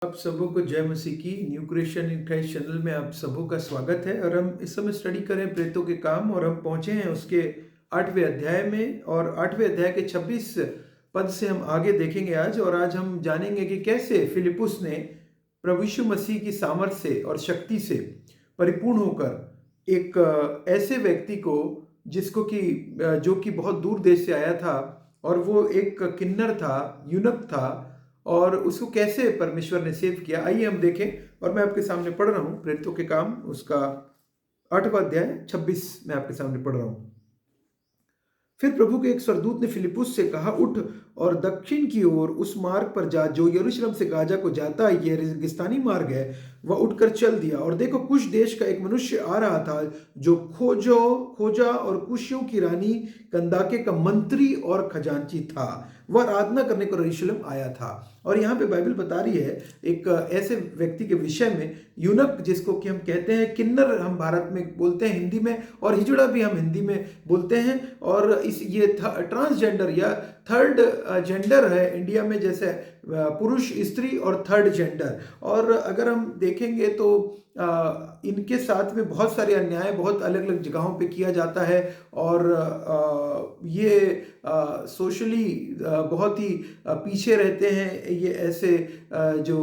आप सबों को जय मसीह की new creation in Christ channel में आप सबों का स्वागत है। और हम इस समय स्टडी कर रहे हैं प्रेरितों के काम, और हम पहुंचे हैं उसके 8वें अध्याय में। और 8वें अध्याय के 26 पद से हम आगे देखेंगे आज। और आज हम जानेंगे कि कैसे फिलिपुस ने प्रभु यीशु मसीह की सामर्थ से और शक्ति से परिपूर्ण होकर एक ऐसे व्यक्ति को जिसको कि जो कि बहुत दूर देश से आया था, और वो एक किन्नर था, यूनक था, और उसको कैसे परमेश्वर ने सेव किया, आइए हम देखें। और मैं आपके सामने पढ़ रहा हूँ प्रेरितों के काम, उसका 8वां अध्याय 26 मैं आपके सामने पढ़ रहा हूँ। फिर प्रभु के एक स्वर्गदूत ने फिलिपुस से कहा, उठ और दक्षिण की ओर उस मार्ग पर जा जो यरूशलेम से गाजा को जाता है, यह रेगिस्तानी मार्ग है। वह उठकर चल दिया, और देखो कुश देश का एक मनुष्य आ रहा था जो खोजा और कुशियों की रानी कंदाके का मंत्री और खजांची था। वह आराधना करने को यरूशलेम आया था। और यहाँ पे बाइबल बता रही है एक ऐसे व्यक्ति के विषय में, यूनक जिसको कि हम कहते हैं, किन्नर हम भारत में बोलते हैं हिंदी में, और हिजड़ा भी हम हिंदी में बोलते हैं। और ये ट्रांसजेंडर या थर्ड जेंडर है इंडिया में, जैसे पुरुष, स्त्री और थर्ड जेंडर। और अगर हम देखेंगे तो इनके साथ में बहुत सारे अन्याय बहुत अलग अलग जगहों पे किया जाता है। और ये सोशली बहुत ही पीछे रहते हैं ये ऐसे जो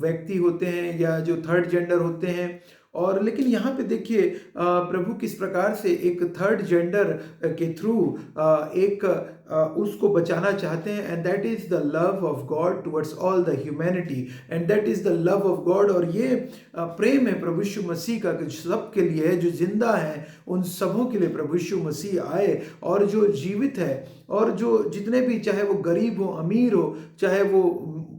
व्यक्ति होते हैं या जो थर्ड जेंडर होते हैं। और लेकिन यहाँ पे देखिए प्रभु किस प्रकार से एक थर्ड जेंडर के थ्रू एक उसको बचाना चाहते हैं। And that is the love of God towards all the humanity, and that is the love of God. और ये प्रेम है प्रभु यीशु मसीह का कि सब के लिए है, जो जिंदा है उन सबों के लिए प्रभु यीशु मसीह आए, और जो जीवित है, और जो जितने भी, चाहे वो गरीब हो, अमीर हो, चाहे वो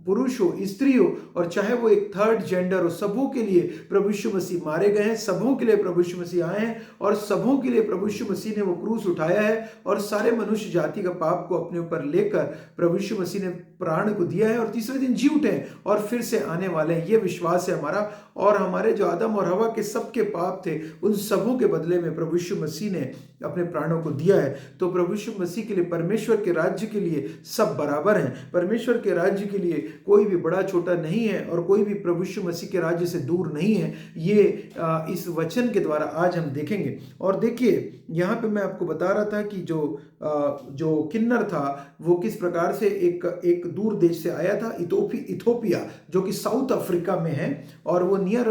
पुरुष हो, स्त्री हो, और चाहे वो एक थर्ड जेंडर हो, सबों के लिए प्रभु यीशु मसीह मारे गए हैं, सबों के लिए प्रभु यीशु मसीह आए हैं, और सबों के लिए प्रभु यीशु मसीह ने वो क्रूस उठाया है, और सारे मनुष्य जाति का पाप को अपने ऊपर लेकर प्रभु यीशु मसीह ने प्राण को दिया है, और तीसरे दिन जी उठे और फिर से आने वाले हैं। ये विश्वास है हमारा। और हमारे जो आदम और हवा के सबके पाप थे, उन सबों के बदले में प्रभु यीशु मसीह ने अपने प्राणों को दिया है। तो प्रभु यीशु मसीह के लिए, परमेश्वर के राज्य के लिए सब बराबर हैं। परमेश्वर के राज्य के लिए कोई भी बड़ा छोटा नहीं है, और कोई भी प्रभु यीशु मसीह के राज्य से दूर नहीं है। ये इस वचन के द्वारा आज हम देखेंगे। और देखिए यहाँ पे मैं आपको बता रहा था कि जो किन्नर था वो किस प्रकार से एक दूर देश से आया था, इथोपिया, जो कि साउथ अफ्रीका में है। और वो नियर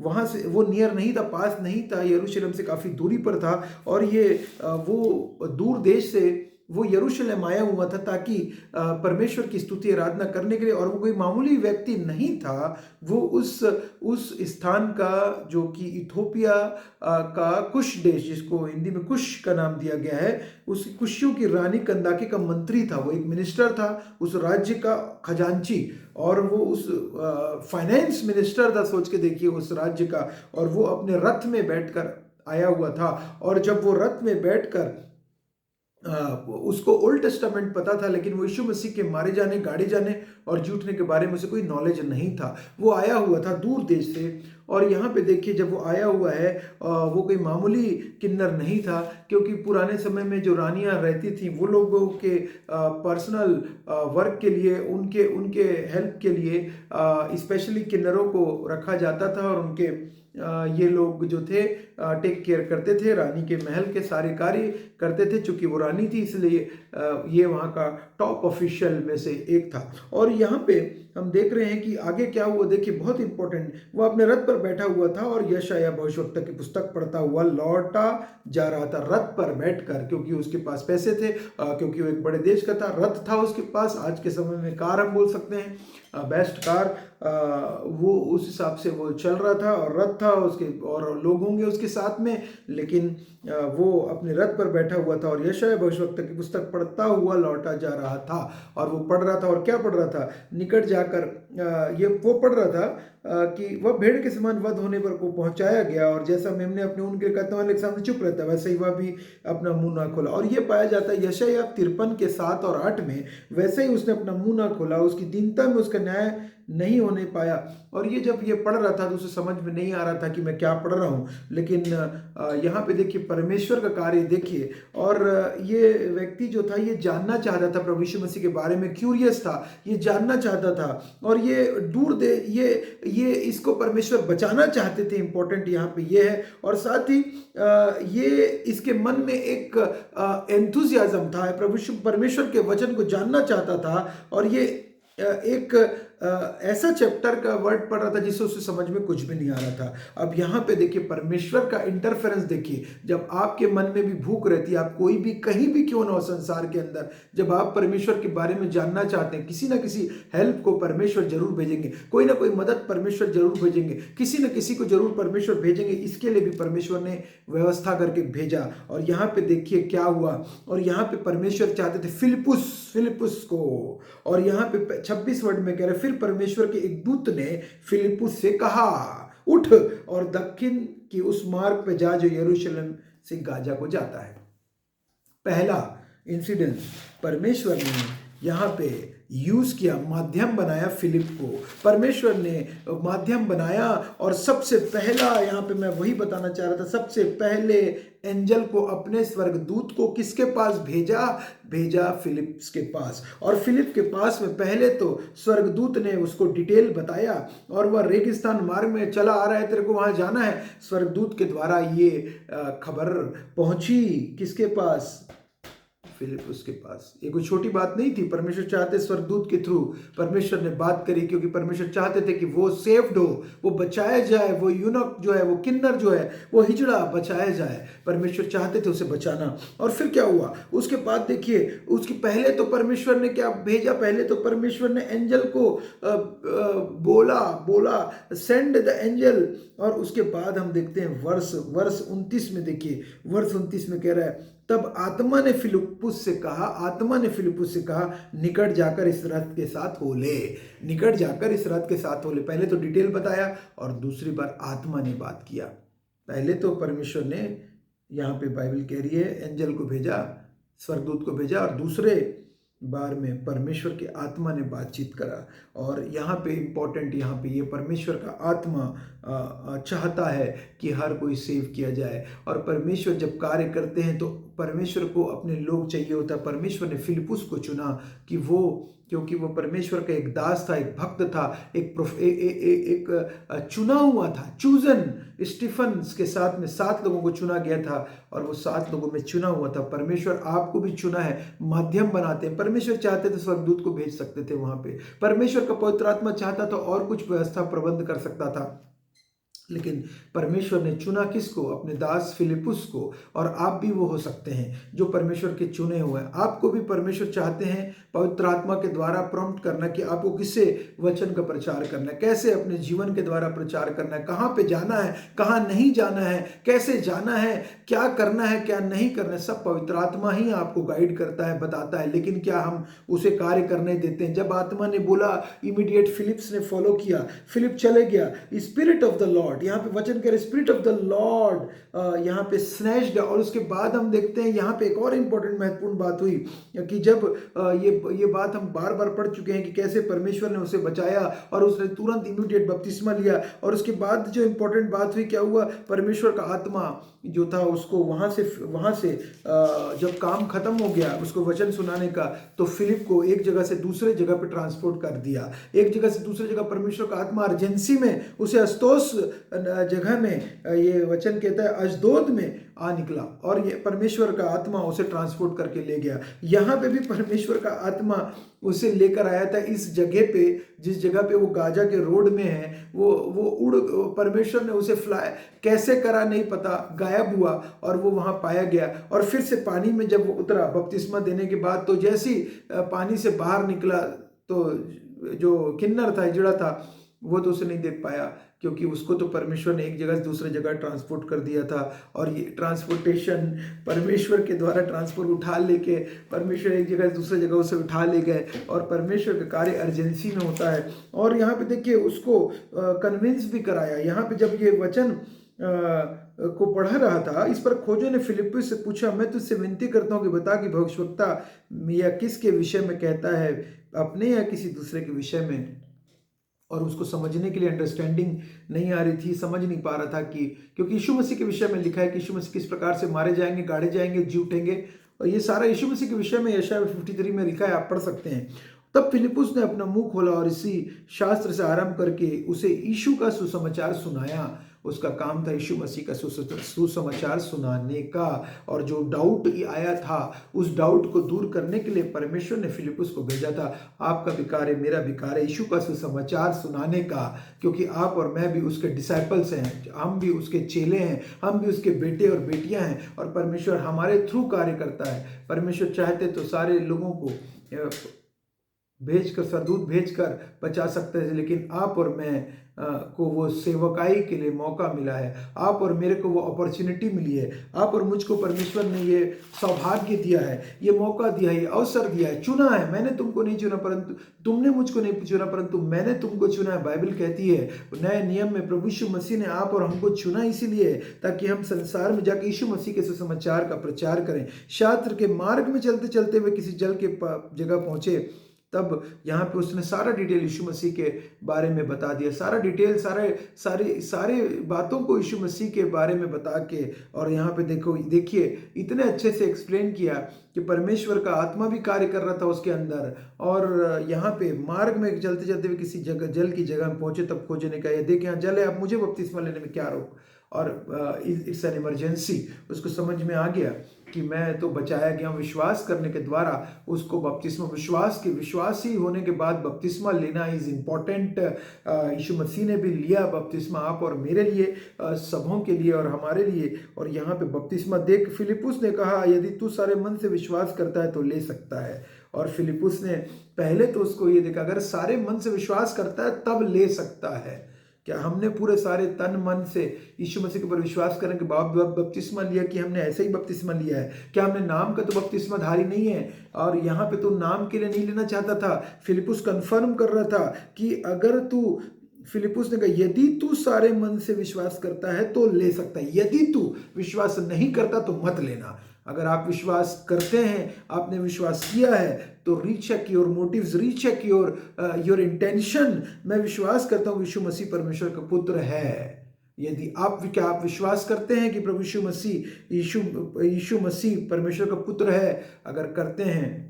वहाँ से, वो नियर नहीं था, पास नहीं था, यरूशलेम से काफ़ी दूरी पर था। और ये वो दूर देश से वो यरूशलेम आया हुआ था ताकि परमेश्वर की स्तुति आराधना करने के लिए। और वो कोई मामूली व्यक्ति नहीं था, वो उस स्थान का, जो कि इथोपिया का कुश देश, जिसको हिंदी में कुश का नाम दिया गया है, उस कुशियों की रानी कंदाके का मंत्री था। वो एक मिनिस्टर था, उस राज्य का खजांची, और वो उस फाइनेंस मिनिस्टर था, सोच के देखिए, उस राज्य का। और वो अपने रथ में बैठकर आया हुआ था। और जब वो रथ में बैठकर उसको ओल्ड टेस्टामेंट पता था, लेकिन वो यीशु मसीह के मारे जाने, गाड़े जाने और जूटने के बारे में उसे कोई नॉलेज नहीं था। वो आया हुआ था दूर देश से। और यहाँ पे देखिए जब वो आया हुआ है, वो कोई मामूली किन्नर नहीं था, क्योंकि पुराने समय में जो रानियां रहती थी, वो लोगों के पर्सनल वर्क के लिए, उनके हेल्प के लिए स्पेशली किन्नरों को रखा जाता था। और उनके ये लोग जो थे टेक केयर करते थे, रानी के महल के सारे कार्य करते थे। चूंकि वो रानी थी, इसलिए ये वहाँ का टॉप ऑफिशियल में से एक था। और यहाँ पे हम देख रहे हैं कि आगे क्या हुआ, देखिए बहुत इंपॉर्टेंट। वो अपने रथ पर बैठा हुआ था और यशायाह भविष्यवक्ता की पुस्तक पढ़ता हुआ लौटा जा रहा था, रथ पर बैठकर, क्योंकि उसके पास पैसे थे, क्योंकि वो एक बड़े देश का था, रथ था उसके पास। आज के समय में कार हम बोल सकते हैं, बेस्ट कार, वो उस हिसाब से वो चल रहा था, और रथ था उसके, और लोग होंगे उसके साथ में। लेकिन वो अपने रथ पर बैठा हुआ था और यशायाह भविष्यवक्ता की पुस्तक पढ़ता हुआ लौटा जा रहा था। और वो पढ़ रहा था, और क्या पढ़ रहा था, निकट जाकर ये वो पढ़ रहा था कि वह भेड़ के समान वध होने पर को पहुंचाया गया, और जैसा मेमने अपने ऊन के कहते वाले के सामने चुप रहता है, वैसे ही वह भी अपना मुंह ना खोला। और ये पाया जाता है यशायाह 53 के 7 और 8 में, वैसे ही उसने अपना मुंह ना खोला, उसकी दीनता में उसका न्याय नहीं होने पाया। और ये जब ये पढ़ रहा था तो उसे समझ में नहीं आ रहा था कि मैं क्या पढ़ रहा हूँ, लेकिन यहाँ पे देखिए परमेश्वर का कार्य देखिए। और ये व्यक्ति जो था ये जानना चाहता था प्रभु यीशु मसीह के बारे में, क्यूरियस था, ये जानना चाहता था, और ये दूर दे ये इसको परमेश्वर बचाना चाहते थे। इंपॉर्टेंट यहाँ पे ये है। और साथ ही ये इसके मन में एक एंथुजियाज्म था, परमेश्वर के वचन को जानना चाहता था। और ये एक ऐसा चैप्टर का वर्ड पढ़ रहा था जिससे उसे समझ में कुछ भी नहीं आ रहा था। अब यहाँ पे देखिए परमेश्वर का इंटरफेरेंस देखिए। जब आपके मन में भी भूख रहती है, आप कोई भी कहीं भी क्यों ना हो संसार के अंदर, जब आप परमेश्वर के बारे में जानना चाहते हैं, किसी ना किसी हेल्प को परमेश्वर जरूर भेजेंगे, कोई ना कोई मदद परमेश्वर जरूर भेजेंगे, किसी न किसी को जरूर परमेश्वर भेजेंगे। इसके लिए भी परमेश्वर ने व्यवस्था करके भेजा। और यहाँ पे देखिए क्या हुआ। और यहाँ पे परमेश्वर चाहते थे फिलिपुस को, और यहाँ पे 26 वर्ड में कह रहे, फिर परमेश्वर के एक दूत ने फिलिपुस से कहा, उठ और दक्षिण की उस मार्ग पे जा जो यरूशलेम से गाजा को जाता है। पहला इंसिडेंस, परमेश्वर ने यहाँ पे यूज किया, माध्यम बनाया फिलिप को। परमेश्वर ने माध्यम बनाया। और सबसे पहला यहाँ पे मैं वही बताना चाह रहा था, सबसे पहले एंजल को, अपने स्वर्गदूत को किसके पास भेजा फिलिप के पास। और फिलिप के पास में पहले तो स्वर्गदूत ने उसको डिटेल बताया, और वह रेगिस्तान मार्ग में चला आ रहा है, तेरे को वहां जाना है। स्वर्गदूत के द्वारा ये खबर पहुंची किसके पास, फिलिपुस के पास। ये कोई छोटी बात नहीं थी। परमेश्वर चाहते स्वर्गदूत के थ्रू परमेश्वर ने बात करी, क्योंकि परमेश्वर चाहते थे कि वो सेव्ड हो, वो बचाया जाए, वो यूनक जो है, वो किन्नर जो है, वो हिजड़ा बचाया जाए। परमेश्वर चाहते थे उसे बचाना। और फिर क्या हुआ उसके बाद देखिए, उसके पहले तो परमेश्वर ने क्या भेजा, पहले तो परमेश्वर ने एंजल को बोला सेंड द एंजल। और उसके बाद हम देखते हैं वर्ष 29 में, देखिए वर्ष 29 में कह रहा है, तब आत्मा ने फिलिपुस से कहा, निकट जाकर इस रथ के साथ हो ले। निकट जाकर इस रथ के साथ हो ले। पहले तो डिटेल बताया, और दूसरी बार आत्मा ने बात किया। पहले तो परमेश्वर ने, यहाँ पे बाइबल कह रही है, एंजल को भेजा, स्वर्गदूत को भेजा, और दूसरे बार में परमेश्वर की आत्मा ने बातचीत करा। और यहाँ पे इम्पोर्टेंट, यहाँ पे ये परमेश्वर का आत्मा चाहता है कि हर कोई सेव किया जाए। और परमेश्वर जब कार्य करते हैं तो परमेश्वर को अपने लोग चाहिए होता है। परमेश्वर ने फिलिपुस को चुना कि क्योंकि वो परमेश्वर का एक दास था, एक भक्त था, एक चुना हुआ था, चूजन। स्टीफन के साथ में 7 लोगों को चुना गया था, और वो 7 लोगों में चुना हुआ था। परमेश्वर आपको भी चुना है, माध्यम बनाते हैं। परमेश्वर चाहते थे स्वर्गदूत को भेज सकते थे वहां पे, परमेश्वर का पवित्र आत्मा चाहता था और कुछ व्यवस्था प्रबंध कर सकता था, लेकिन परमेश्वर ने चुना किसको, अपने दास फिलिपुस को। और आप भी वो हो सकते हैं जो परमेश्वर के चुने हुए हैं। आपको भी परमेश्वर चाहते हैं पवित्र आत्मा के द्वारा प्रॉम्प्ट करना कि आपको किससे वचन का प्रचार करना है, कैसे अपने जीवन के द्वारा प्रचार करना है, कहाँ पे जाना है, कहाँ नहीं जाना है, कैसे जाना है, क्या करना है, क्या नहीं करना है। सब पवित्र आत्मा ही आपको गाइड करता है, बताता है। लेकिन क्या हम उसे कार्य करने देते हैं? जब आत्मा ने बोला, इमीडिएट फिलिप्स ने फॉलो किया, फिलिप चले गया। स्पिरिट ऑफ द लॉर्ड, यहाँ पे वचन कह रहे स्पिरिट ऑफ द लॉर्ड यहाँ पे स्नैच्ड। और उसके बाद हम देखते हैं यहाँ पे एक और इंपॉर्टेंट महत्वपूर्ण बात हुई कि जब ये बात हम बार बार पढ़ चुके हैं कि कैसे परमेश्वर ने उसे बचाया और उसने तुरंत इमीडिएट बपतिस्मा लिया। और उसके बाद जो इंपॉर्टेंट बात हुई, क्या हुआ, परमेश्वर का आत्मा जो था उसको वहां से जब काम खत्म हो गया उसको वचन सुनाने का, तो फिलिप को एक जगह से दूसरे जगह पे ट्रांसपोर्ट कर दिया। एक जगह से दूसरे जगह परमेश्वर का आत्मा अर्जेंसी में उसे अस्तोस जगह में, ये वचन कहता है अशदोद में आ निकला, और ये परमेश्वर का आत्मा उसे ट्रांसपोर्ट करके ले गया। यहाँ पे भी परमेश्वर का आत्मा उसे लेकर आया था इस जगह पे, जिस जगह पे वो गाजा के रोड में है। वो परमेश्वर ने उसे फ्लाई कैसे करा नहीं पता, गायब हुआ और वो वहां पाया गया। और फिर से पानी में जब वो उतरा बपतिस्मा देने के बाद, तो जैसी पानी से बाहर निकला तो जो किन्नर था, हिजड़ा था, वो तो उसे नहीं देख पाया, क्योंकि उसको तो परमेश्वर ने एक जगह से दूसरे जगह ट्रांसपोर्ट कर दिया था। और ये ट्रांसपोर्टेशन परमेश्वर के द्वारा ट्रांसपोर्ट उठा लेके परमेश्वर एक जगह से दूसरे जगह उसे उठा ले गए। और परमेश्वर का कार्य अर्जेंसी में होता है। और यहाँ पे देखिए उसको कन्विंस भी कराया। यहाँ पे जब ये वचन को पढ़ा रहा था, इस पर खोजों ने फिलिप्पुस से पूछा, मैं तुझसे विनती करता हूँ कि बता कि भविष्यवक्ता या किसके विषय में कहता है, अपने या किसी दूसरे के विषय में? और उसको समझने के लिए अंडरस्टैंडिंग नहीं आ रही थी, समझ नहीं पा रहा था कि, क्योंकि यीशु मसीह के विषय में लिखा है कि यीशु मसीह किस प्रकार से मारे जाएंगे, गाड़े जाएंगे, जी उठेंगे, और ये सारा यीशु मसीह के विषय में यशायाह 53 में लिखा है, आप पढ़ सकते हैं। तब फिलिप्पुस ने अपना मुंह खोला और इसी शास्त्र से आरंभ करके उसे यीशु का सुसमाचार सुनाया। उसका काम था यीशु मसीह का सुसमाचार सुनाने का, और जो डाउट आया था उस डाउट को दूर करने के लिए परमेश्वर ने फिलिप्पुस को भेजा था। आपका भी कार्य, मेरा भी कार्य यीशु का सुसमाचार सुनाने का, क्योंकि आप और मैं भी उसके डिसाइपल्स हैं, हम भी उसके चेले हैं, हम भी उसके बेटे और बेटियां हैं, और परमेश्वर हमारे थ्रू कार्य करता है। परमेश्वर चाहते तो सारे लोगों को भेजकर, सरदूत भेजकर बचा सकते थे, लेकिन आप और मैं को वो सेवकाई के लिए मौका मिला है, आप और मेरे को वो अपॉर्चुनिटी मिली है, आप और मुझको परमेश्वर ने ये सौभाग्य दिया है, ये मौका दिया है, ये अवसर दिया है, चुना है। मैंने तुमको नहीं चुना, परंतु तुमने मुझको नहीं चुना, परंतु मैंने तुमको चुना है। बाइबल कहती है नए नियम में प्रभु यीशु मसीह ने आप और हमको चुना इसीलिए ताकि हम संसार में जाकर यीशु मसीह के सुसमाचार का प्रचार करें। शास्त्र के मार्ग में चलते चलते हुए किसी जल के जगह पहुंचे, तब यहाँ पे उसने सारा डिटेल यीशु मसीह के बारे में बता दिया, सारा डिटेल, सारे बातों को यीशु मसीह के बारे में बता के, और यहाँ पे देखिए इतने अच्छे से एक्सप्लेन किया कि परमेश्वर का आत्मा भी कार्य कर रहा था उसके अंदर। और यहाँ पे मार्ग में चलते चलते हुए किसी जगह, जल की जगह में पहुंचे, तब खोजने का, ये देख यहाँ जल है, अब मुझे बपतिस्मा लेने में क्या रोक, और इट्स एन इमरजेंसी। उसको समझ में आ गया कि मैं तो बचाया गया, विश्वास करने के द्वारा उसको बपतिस्मा, विश्वासी होने के बाद बपतिस्मा लेना इज इम्पॉर्टेंट। यीशु मसीह ने भी लिया बपतिस्मा, आप और मेरे लिए, सबों के लिए और हमारे लिए। और यहाँ पे बपतिस्मा देख फिलिप्पुस ने कहा, यदि तू सारे मन से विश्वास करता है तो ले सकता है। और फिलिप्पुस ने पहले तो उसको ये देखा, अगर सारे मन से विश्वास करता है तब ले सकता है। क्या हमने पूरे सारे तन मन से यीशु मसीह के ऊपर विश्वास करने के बाद बपतिस्मा लिया, कि हमने ऐसे ही बपतिस्मा लिया है? क्या हमने नाम का तो बपतिस्मा धारी नहीं है, और यहाँ पे तो नाम के लिए नहीं लेना चाहता था। फिलिप्पुस कंफर्म कर रहा था कि अगर तू, फिलिप्पुस ने कहा यदि तू सारे मन से विश्वास करता है तो ले सकता है, यदि तू विश्वास नहीं करता तो मत लेना। अगर आप विश्वास करते हैं, आपने विश्वास किया है, तो recheck your motives, recheck your intention. मैं विश्वास करता हूँ यीशु मसीह परमेश्वर का पुत्र है। यदि क्या आप विश्वास करते हैं कि प्रभु यीशु मसीह परमेश्वर का पुत्र है? अगर करते हैं,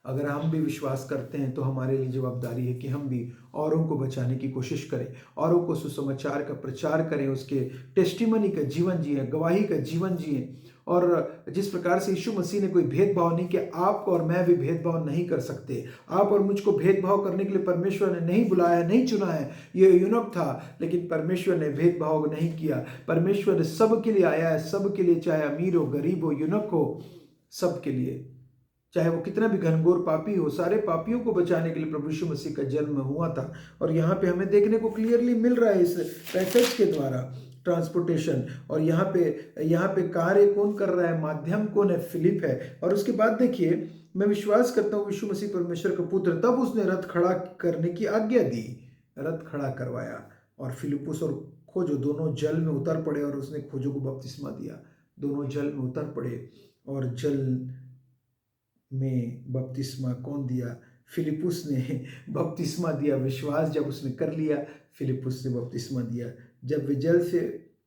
अगर हम भी विश्वास करते हैं, तो हमारे लिए जवाबदारी है कि हम भी औरों को बचाने की कोशिश करें, औरों को सुसमाचार का प्रचार करें, उसके टेस्टिमनी का जीवन जिए, गवाही का जीवन जिए। और जिस प्रकार से यीशु मसीह ने कोई भेदभाव नहीं किया, आप और मैं भी भेदभाव नहीं कर सकते। आप और मुझको भेदभाव करने के लिए परमेश्वर ने नहीं बुलाया, नहीं चुना है। ये यूनक था, लेकिन परमेश्वर ने भेदभाव नहीं किया। परमेश्वर सब के लिए आया है, सब के लिए, चाहे अमीर हो, गरीब हो, यूनक हो, सब के लिए, चाहे वो कितना भी घनघोर पापी हो, सारे पापियों को बचाने के लिए प्रभु यीशु मसीह का जन्म हुआ था। और यहाँ पे हमें देखने को क्लियरली मिल रहा है इस पैसेज के द्वारा, ट्रांसपोर्टेशन। और यहाँ पे कार्य कौन कर रहा है, माध्यम कौन है? फिलिप है। और उसके बाद देखिए, मैं विश्वास करता हूँ यीशु मसीह परमेश्वर का पुत्र, तब उसने रथ खड़ा करने की आज्ञा दी, रथ खड़ा करवाया, और फिलिप्पुस और खोजो दोनों जल में उतर पड़े, और उसने खोजो को बपतिस्मा दिया। दोनों जल में उतर पड़े, और जल में बपतिस्मा कौन दिया? फिलिप्पुस ने बपतिस्मा दिया। विश्वास जब उसने कर लिया, फिलिप्पुस ने बपतिस्मा दिया। जब वे जल से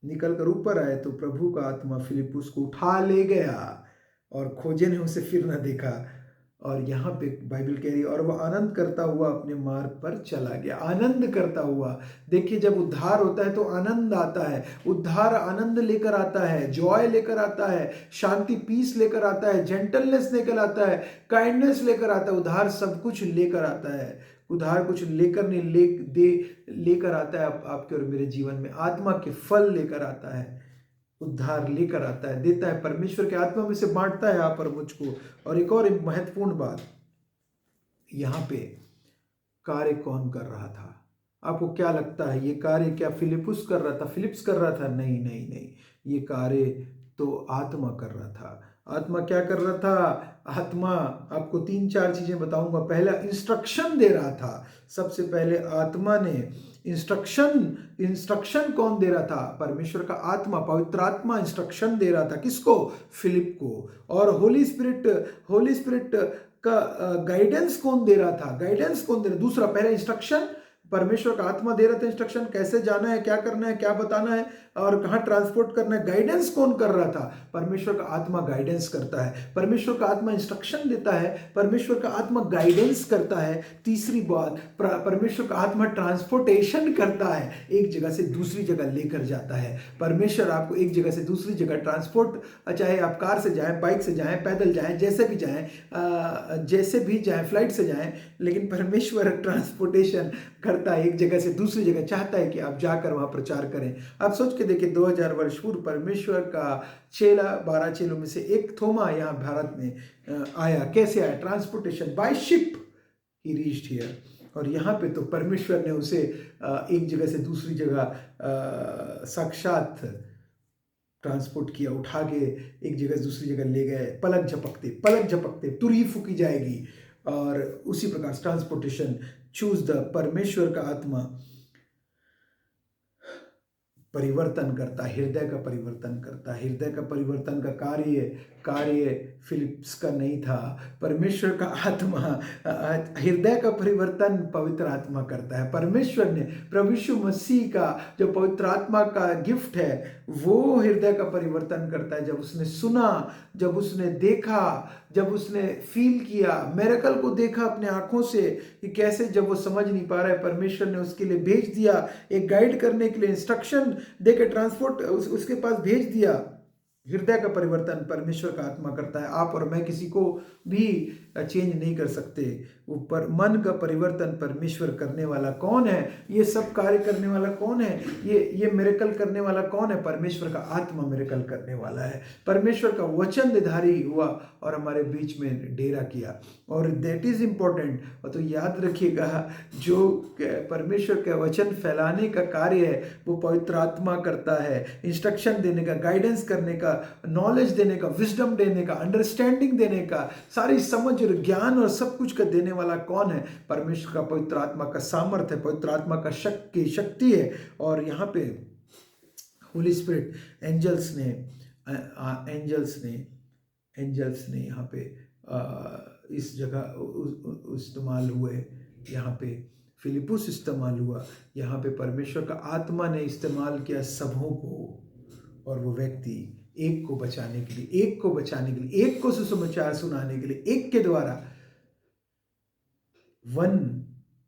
निकल कर ऊपर आए, तो प्रभु का आत्मा फिलिप्पुस को उठा ले गया, और खोजे ने उसे फिर न देखा। और यहाँ पे बाइबल कह रही है, और वह आनंद करता हुआ अपने मार्ग पर चला गया। आनंद करता हुआ, देखिए जब उद्धार होता है तो आनंद आता है। उद्धार आनंद लेकर आता है, जॉय लेकर आता है, शांति, पीस लेकर आता है, जेंटलनेस लेकर आता है, काइंडनेस लेकर आता है। उद्धार सब कुछ लेकर आता है। उद्धार कुछ लेकर नहीं, लेकर आता है आपके और मेरे जीवन में, आत्मा के फल लेकर आता है, उद्धार लेकर आता है, देता है, परमेश्वर के आत्मा में से बांटता है आप और मुझको। और एक और महत्वपूर्ण बात, यहाँ पे कार्य कौन कर रहा था? आपको क्या लगता है, ये कार्य क्या फिलिप्पुस कर रहा था, फिलिप्स कर रहा था? नहीं नहीं नहीं, ये कार्य तो आत्मा कर रहा था। आत्मा क्या कर रहा था? आत्मा, आपको 3-4 चीजें बताऊंगा। पहला, इंस्ट्रक्शन दे रहा था। सबसे पहले आत्मा ने इंस्ट्रक्शन कौन दे रहा था? परमेश्वर का आत्मा, पवित्र आत्मा इंस्ट्रक्शन दे रहा था। किसको? फिलिप को। और होली स्पिरिट का गाइडेंस कौन दे रहा था? गाइडेंस कौन दे रहा? दूसरा, पहले इंस्ट्रक्शन, परमेश्वर का आत्मा दे रहा था इंस्ट्रक्शन, कैसे जाना है, क्या करना है, क्या बताना है और कहाँ ट्रांसपोर्ट करना है। गाइडेंस कौन कर रहा था? परमेश्वर का आत्मा गाइडेंस करता है, परमेश्वर का आत्मा इंस्ट्रक्शन देता है, परमेश्वर का आत्मा गाइडेंस करता है। तीसरी बात, परमेश्वर का आत्मा ट्रांसपोर्टेशन करता है, एक जगह से दूसरी जगह लेकर जाता है। परमेश्वर आपको एक जगह से दूसरी जगह ट्रांसपोर्ट, चाहे आप कार से जाएं, बाइक से जाएं, पैदल जाएं, जैसे भी जाएं, फ्लाइट से जाएं, लेकिन परमेश्वर ट्रांसपोर्टेशन करता है, एक जगह से दूसरी जगह चाहता है कि आप जाकर वहां प्रचार करें। आप सोच के देखिए, 2000 वर्ष पूर्व परमेश्वर का चेला, 12 चेलों में से एक थोमा यहाँ भारत में आया। कैसे आया? Transportation, by ship he reached here. और यहाँ पे तो परमेश्वर ने उसे एक जगह से दूसरी जगह साक्षात ट्रांसपोर्ट किया, उठा के एक जगह से दूसरी जगह ले गए। पलक झपकते तुरही फूकी जाएगी। और उसी प्रकार ट्रांसपोर्टेशन, चूज द, परमेश्वर का आत्मा परिवर्तन करता, हृदय का परिवर्तन करता। हृदय का परिवर्तन का कार्य फिलिप्स का नहीं था। परमेश्वर का आत्मा हृदय का परिवर्तन पवित्र आत्मा करता है। परमेश्वर ने प्रभु यीशु मसीह का जो पवित्र आत्मा का गिफ्ट है वो हृदय का परिवर्तन करता है। जब उसने सुना, जब उसने देखा, जब उसने फील किया, मिरेकल को देखा अपने आंखों से कि कैसे, जब वो समझ नहीं पा रहा है, परमेश्वर ने उसके लिए भेज दिया, एक गाइड करने के लिए इंस्ट्रक्शन देके ट्रांसपोर्ट उसके पास भेज दिया। हृदय का परिवर्तन परमेश्वर का आत्मा करता है। आप और मैं किसी को भी चेंज नहीं कर सकते। ऊपर मन का परिवर्तन परमेश्वर करने वाला कौन है? ये सब कार्य करने वाला कौन है? ये मिरेकल करने वाला कौन है? परमेश्वर का आत्मा मिरेकल करने वाला है। परमेश्वर का वचन निधारी हुआ और हमारे बीच में डेरा किया। और दैट इज इम्पोर्टेंट। और तो याद रखिएगा, जो परमेश्वर का वचन फैलाने का कार्य है वो पवित्र आत्मा करता है। इंस्ट्रक्शन देने का, गाइडेंस करने का, नॉलेज देने का, विजडम देने का, अंडरस्टैंडिंग देने का, सारी समझ और ज्ञान और सब कुछ का देने वाला कौन है? परमेश्वर का पवित्र आत्मा का सामर्थ्य है, पवित्र आत्मा का शक्ति है। और यहाँ पे होली स्पिरिट, एंजल्स ने यहाँ पे इस जगह इस्तेमाल हुए। यहाँ पे फिलिपुस इस्तेमाल हुआ, यहाँ पे परमेश्वर का आत्मा ने इस्तेमाल किया सबों को। और वो व्यक्ति एक को बचाने के लिए, एक को सुसमाचार सुनाने के लिए, एक के द्वारा, वन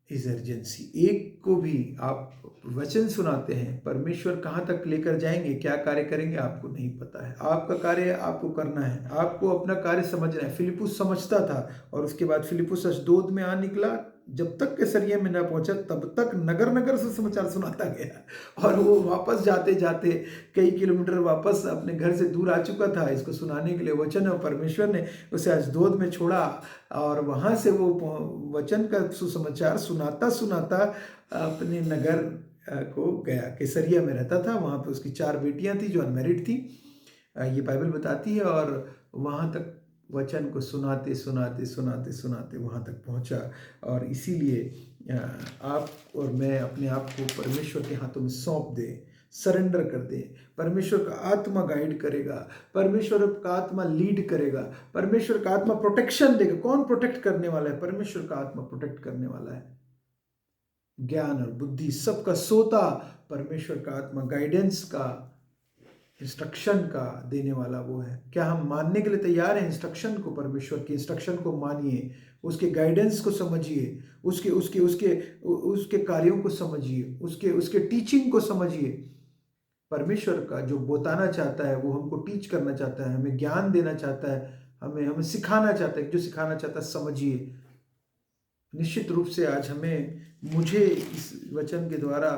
इज अर्जेंसी। एक को भी आप वचन सुनाते हैं, परमेश्वर कहाँ तक लेकर जाएंगे, क्या कार्य करेंगे आपको नहीं पता है। आपका कार्य आपको करना है, आपको अपना कार्य समझना है। फिलिपुस समझता था और उसके बाद फिलिपुस अशदोद में आ निकला। जब तक कैसरिया में न पहुंचा तब तक नगर नगर से समाचार सुनाता गया। और वो वापस जाते जाते कई किलोमीटर वापस अपने घर से दूर आ चुका था इसको सुनाने के लिए वचन। और परमेश्वर ने उसे अशदोद में छोड़ा और वहाँ से वो वचन का सुसमाचार सुनाता सुनाता अपने नगर को गया। कैसरिया में रहता था, वहाँ पे उसकी 4 बेटियां थी जो अनमैरिड थी, ये बाइबल बताती है। और वहाँ तक वचन को सुनाते सुनाते वहाँ तक पहुँचा। और इसीलिए आप और मैं अपने आप को परमेश्वर के हाथों में सौंप दें, सरेंडर कर दें। परमेश्वर का आत्मा गाइड करेगा, परमेश्वर का आत्मा लीड करेगा, परमेश्वर का आत्मा प्रोटेक्शन देगा। कौन प्रोटेक्ट करने वाला है? परमेश्वर का आत्मा प्रोटेक्ट करने वाला है। ज्ञान और बुद्धि सबका सोता परमेश्वर का आत्मा, गाइडेंस का, इंस्ट्रक्शन का देने वाला वो है। क्या हम मानने के लिए तैयार हैं इंस्ट्रक्शन को? परमेश्वर के इंस्ट्रक्शन को मानिए, उसके गाइडेंस को समझिए, उसके कार्यों को समझिए, उसके टीचिंग को समझिए। परमेश्वर का जो बताना चाहता है वो हमको टीच करना चाहता है, हमें ज्ञान देना चाहता है, हमें सिखाना चाहता है। जो सिखाना चाहता है समझिए। निश्चित रूप से आज मुझे इस वचन के द्वारा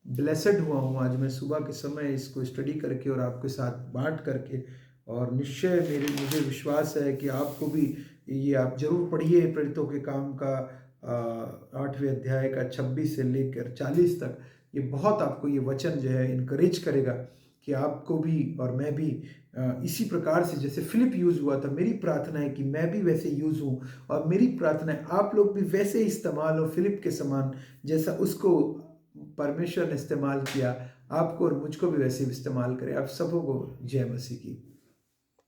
ब्लेसड हुआ हूँ। आज मैं सुबह के समय इसको स्टडी करके और आपके साथ बांट करके, और निश्चय मुझे विश्वास है कि आपको भी ये आप जरूर पढ़िए। प्रेरितों के काम का 8वें अध्याय का 26 से लेकर 40 तक। ये बहुत आपको ये वचन जो है इनकरेज करेगा कि आपको भी और मैं भी इसी प्रकार से जैसे फिलिप यूज़ हुआ था। मेरी प्रार्थना है कि मैं भी वैसे यूज़ हूँ, और मेरी प्रार्थना है आप लोग भी वैसे इस्तेमाल हो फिलिप के समान, जैसा उसको परमेश्वर ने इस्तेमाल किया, आपको और मुझको भी वैसे इस्तेमाल करें। आप सबों को जय मसीह की।